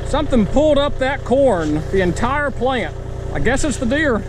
Something pulled up that corn, the entire plant. I guess it's the deer.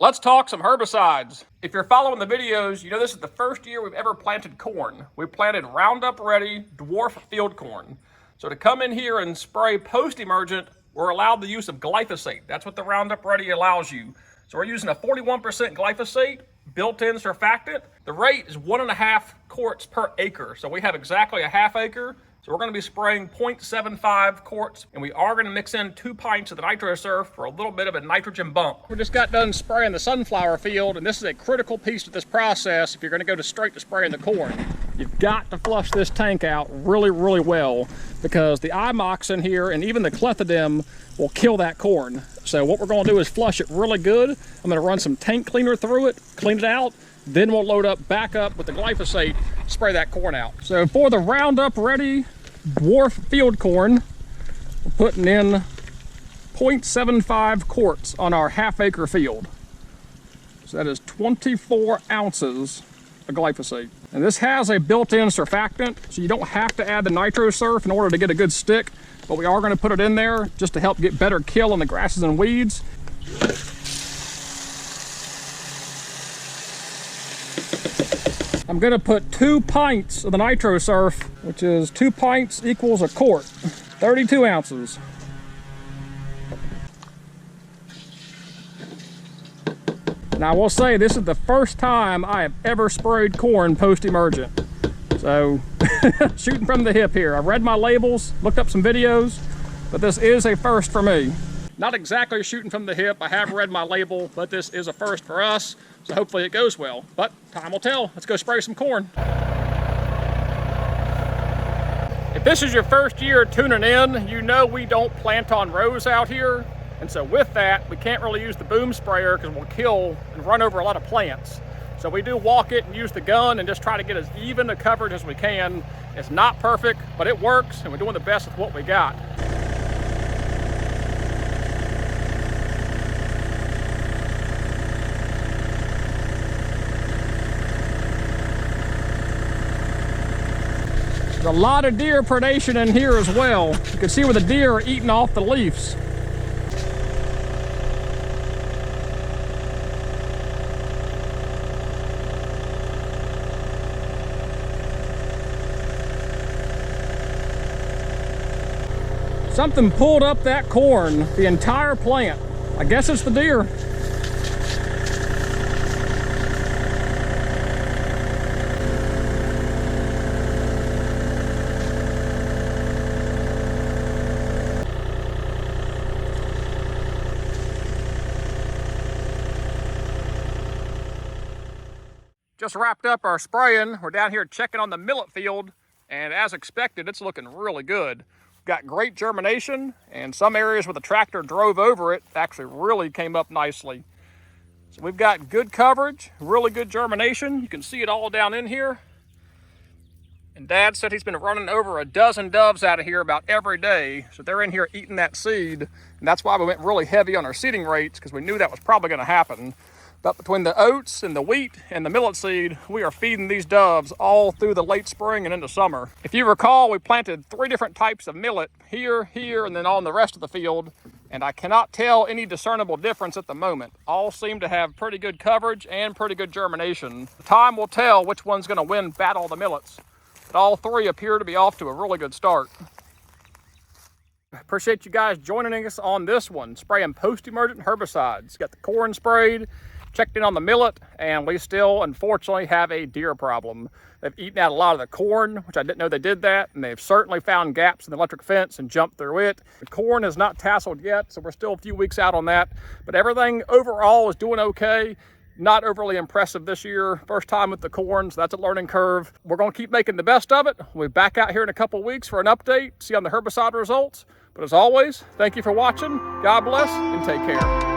Let's talk some herbicides. If you're following the videos, you know this is the first year we've ever planted corn. We planted Roundup Ready dwarf field corn. So to come in here and spray post-emergent, we're allowed the use of glyphosate. That's what the Roundup Ready allows you. So we're using a 41% glyphosate, built-in surfactant. The rate is 1.5 quarts per acre. So we have exactly a half acre. So we're going to be spraying 0.75 quarts, and we are going to mix in 2 pints of the NitroSurf for a little bit of a nitrogen bump. We just got done spraying the sunflower field, and this is a critical piece of this process if you're going to go straight to spraying the corn. You've got to flush this tank out really, really well, because the imox in here and even the clethodim will kill that corn. So what we're going to do is flush it really good. I'm going to run some tank cleaner through it, clean it out, then we'll load up back up with the glyphosate, spray that corn out. So for the Roundup Ready dwarf field corn, we're putting in 0.75 quarts on our half acre field. So that is 24 ounces of glyphosate. And this has a built-in surfactant, so you don't have to add the NitroSurf in order to get a good stick, but we are going to put it in there just to help get better kill on the grasses and weeds. I'm going to put 2 pints of the NitroSurf, which is 2 pints equals a quart, 32 ounces. Now I will say this is the first time I have ever sprayed corn post-emergent. So shooting from the hip here. I read my labels, looked up some videos, but this is a first for me. Not exactly shooting from the hip. I have read my label, but this is a first for us. So hopefully it goes well, but time will tell. Let's go spray some corn. If this is your first year tuning in, you know we don't plant on rows out here. And so with that, we can't really use the boom sprayer because we'll kill and run over a lot of plants. So we do walk it and use the gun and just try to get as even a coverage as we can. It's not perfect, but it works, and we're doing the best with what we got. There's a lot of deer predation in here as well. You can see where the deer are eating off the leaves. Something pulled up that corn, the entire plant. I guess it's the deer. Just wrapped up our spraying. We're down here checking on the millet field, and as expected, it's looking really good. We've got great germination, and some areas where the tractor drove over it actually really came up nicely. So we've got good coverage, really good germination. You can see it all down in here. And Dad said he's been running over a dozen doves out of here about every day. So they're in here eating that seed. And that's why we went really heavy on our seeding rates, because we knew that was probably going to happen. But between the oats and the wheat and the millet seed, we are feeding these doves all through the late spring and into summer. If you recall, we planted 3 different types of millet, here, and then on the rest of the field. And I cannot tell any discernible difference at the moment. All seem to have pretty good coverage and pretty good germination. Time will tell which one's going to win Battle of the Millets. But all 3 appear to be off to a really good start. Appreciate you guys joining us on this one, spraying post-emergent herbicides. Got the corn sprayed, checked in on the millet, and we still unfortunately have a deer problem. They've eaten out a lot of the corn, which I didn't know they did that, and they've certainly found gaps in the electric fence and jumped through it. The corn is not tasseled yet, so we're still a few weeks out on that, but everything overall is doing okay. Not overly impressive this year. First time with the corn, so that's a learning curve. We're going to keep making the best of it. We'll be back out here in a couple weeks for an update, see on the herbicide results. But as always, thank you for watching. God bless and take care.